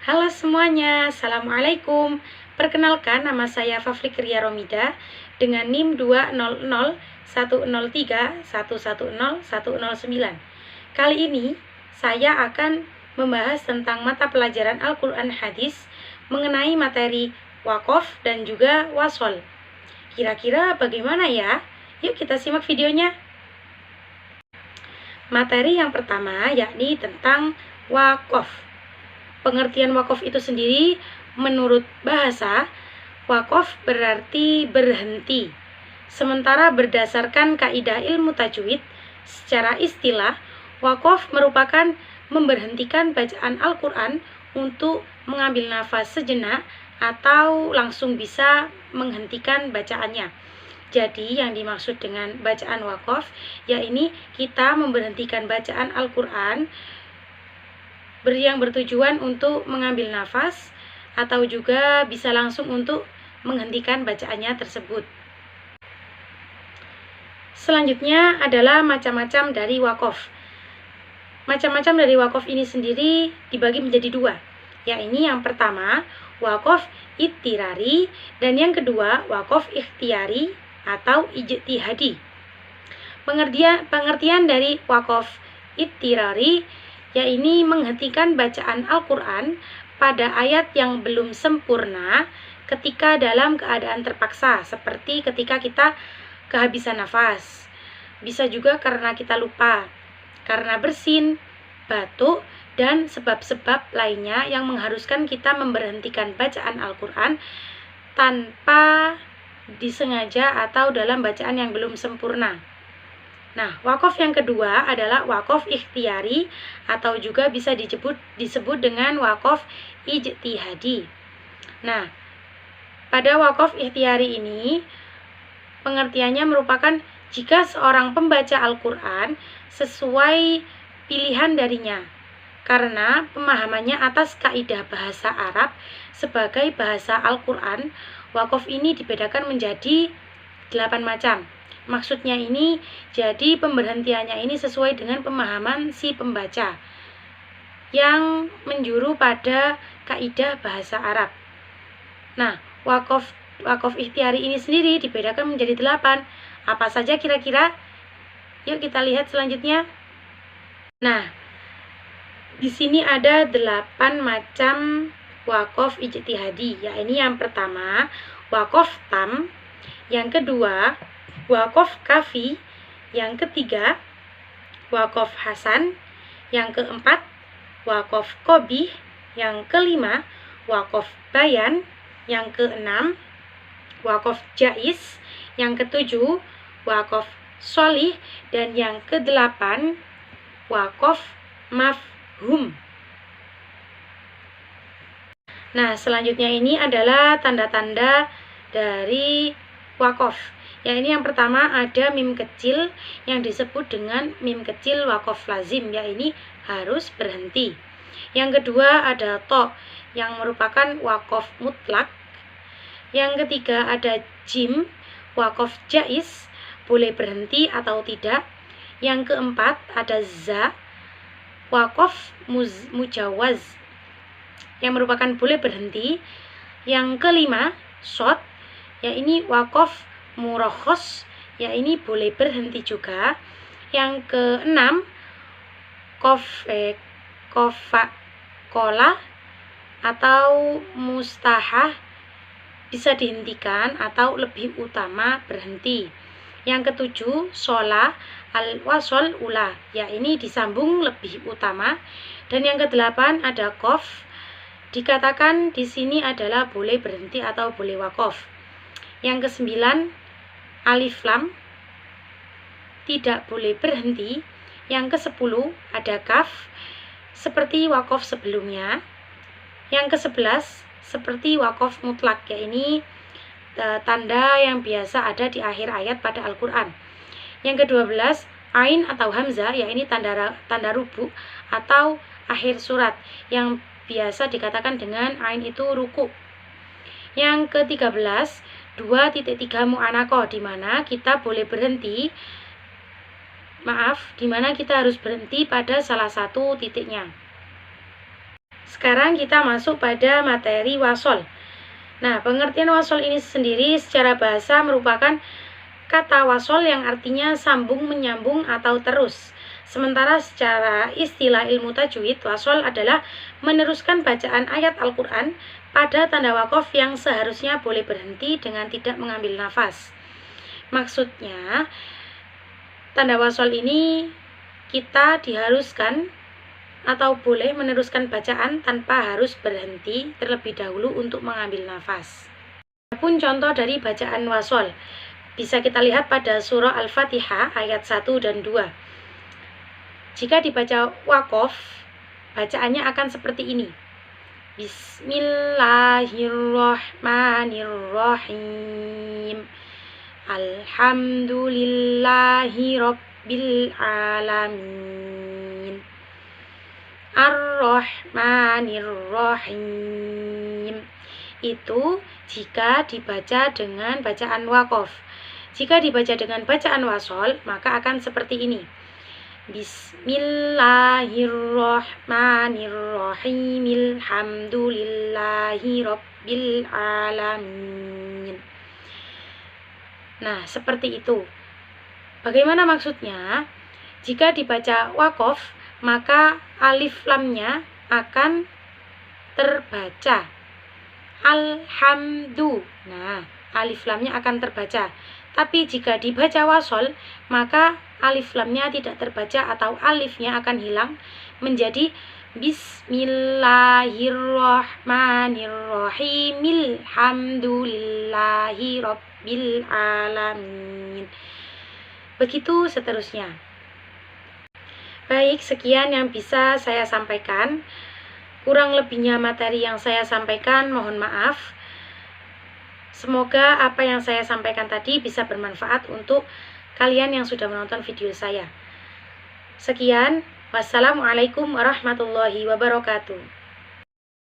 Halo semuanya, Assalamualaikum. Perkenalkan, nama saya Fafli Kriya Romida dengan NIM 2001031101009. Kali ini saya akan membahas tentang mata pelajaran Al-Quran Hadis mengenai materi wakaf dan juga wasol. Kira-kira bagaimana ya? Yuk kita simak videonya. Materi yang pertama yakni tentang wakaf. Pengertian wakaf itu sendiri menurut bahasa, wakaf berarti berhenti. Sementara berdasarkan kaidah ilmu tajwid, secara istilah, wakaf merupakan memberhentikan bacaan Al-Quran untuk mengambil nafas sejenak atau langsung bisa menghentikan bacaannya. Jadi yang dimaksud dengan bacaan wakaf, yakni kita memberhentikan bacaan Al-Quran yang bertujuan untuk mengambil nafas atau juga bisa langsung untuk menghentikan bacaannya tersebut. Selanjutnya adalah macam-macam dari wakaf. Macam-macam dari wakaf ini sendiri dibagi menjadi dua, yakni yang pertama wakaf ittirari dan yang kedua wakaf ikhtiyari atau ijtihadi. Pengertian dari wakaf ittirari yakni menghentikan bacaan Al-Quran pada ayat yang belum sempurna ketika dalam keadaan terpaksa, seperti ketika kita kehabisan nafas. Bisa juga karena kita lupa, karena bersin, batuk, dan sebab-sebab lainnya yang mengharuskan kita memberhentikan bacaan Al-Quran tanpa disengaja atau dalam bacaan yang belum sempurna. Nah, wakaf yang kedua adalah wakaf ikhtiyari atau juga bisa disebut dengan wakaf ijtihadi. Nah, pada wakaf ikhtiyari ini pengertiannya merupakan jika seorang pembaca Al-Quran sesuai pilihan darinya karena pemahamannya atas kaidah bahasa Arab sebagai bahasa Al-Quran. Wakaf ini dibedakan menjadi 8 macam. Maksudnya ini, jadi pemberhentiannya ini sesuai dengan pemahaman si pembaca yang menjuru pada kaidah bahasa Arab. Nah, wakaf ikhtiyari ini sendiri dibedakan menjadi 8. Apa saja kira-kira? Yuk kita lihat selanjutnya. Nah, di sini ada 8 macam wakaf ijtihadi. Ini yang pertama, wakaf tam. Yang kedua, wakaf kafi. Yang ketiga, wakaf hasan. Yang keempat, wakaf qobih. Yang kelima, wakaf bayan. Yang keenam, wakaf jais. Yang ketujuh, wakaf sholih. Dan yang kedelapan, wakaf mafhum. Nah, selanjutnya ini adalah tanda-tanda dari wakaf. Ini yang pertama ada mim kecil yang disebut dengan mim kecil wakaf lazim, ini harus berhenti. Yang kedua ada to yang merupakan wakaf mutlak. Yang ketiga ada jim, wakaf jais, boleh berhenti atau tidak. Yang keempat ada za, wakaf mujawaz, yang merupakan boleh berhenti. Yang kelima shot, ini wakaf murakhos, ini boleh berhenti juga. Yang keenam kola atau mustahah, bisa dihentikan atau lebih utama berhenti. Yang ketujuh sholah al-wasol ula, ini disambung lebih utama. Dan yang kedelapan ada qaf, dikatakan di sini adalah boleh berhenti atau boleh wakaf. Yang kesembilan alif lam, tidak boleh berhenti. Yang kesepuluh ada kaf, seperti wakaf sebelumnya. Yang kesebelas seperti wakaf mutlak, ini tanda yang biasa ada di akhir ayat pada Al-Quran. Yang ke-12 ain atau hamzah, ini tanda rubu atau akhir surat yang biasa dikatakan dengan ain itu ruku. Yang ke-13 2.3 mu'anakoh, di mana kita boleh berhenti, di mana kita harus berhenti pada salah satu titiknya. Sekarang kita masuk pada materi wasol. Nah, pengertian wasol ini sendiri secara bahasa merupakan kata wasol yang artinya sambung, menyambung, atau terus. Sementara secara istilah ilmu tajwid, wasol adalah meneruskan bacaan ayat Al-Quran pada tanda wakof yang seharusnya boleh berhenti dengan tidak mengambil nafas. Maksudnya, tanda wasol ini kita diharuskan atau boleh meneruskan bacaan tanpa harus berhenti terlebih dahulu untuk mengambil nafas. Adapun contoh dari bacaan wasol bisa kita lihat pada surah Al-Fatihah ayat 1 dan 2. Jika dibaca wakof, bacaannya akan seperti ini. Bismillahirrahmanirrahim. Alhamdulillahi rabbil alamin. Ar-Rahmanir-Rahim. Itu jika dibaca dengan bacaan wakof. Jika dibaca dengan bacaan wasol, maka akan seperti ini. Bismillahirrahmanirrahim. Alhamdulillahi rabbil alamin. Nah, seperti itu. Bagaimana maksudnya? Jika dibaca wakof, maka alif lamnya akan terbaca. Alhamdu. Nah, alif lamnya akan terbaca. Tapi jika dibaca wasol, maka alif lamnya tidak terbaca atau alifnya akan hilang menjadi Bismillahirrahmanirrahim. Alhamdulillahi rabbil alamin. Begitu seterusnya. Baik, sekian yang bisa saya sampaikan. Kurang lebihnya materi yang saya sampaikan, mohon maaf. Semoga apa yang saya sampaikan tadi bisa bermanfaat untuk kalian yang sudah menonton video saya. Sekian, wassalamualaikum warahmatullahi wabarakatuh.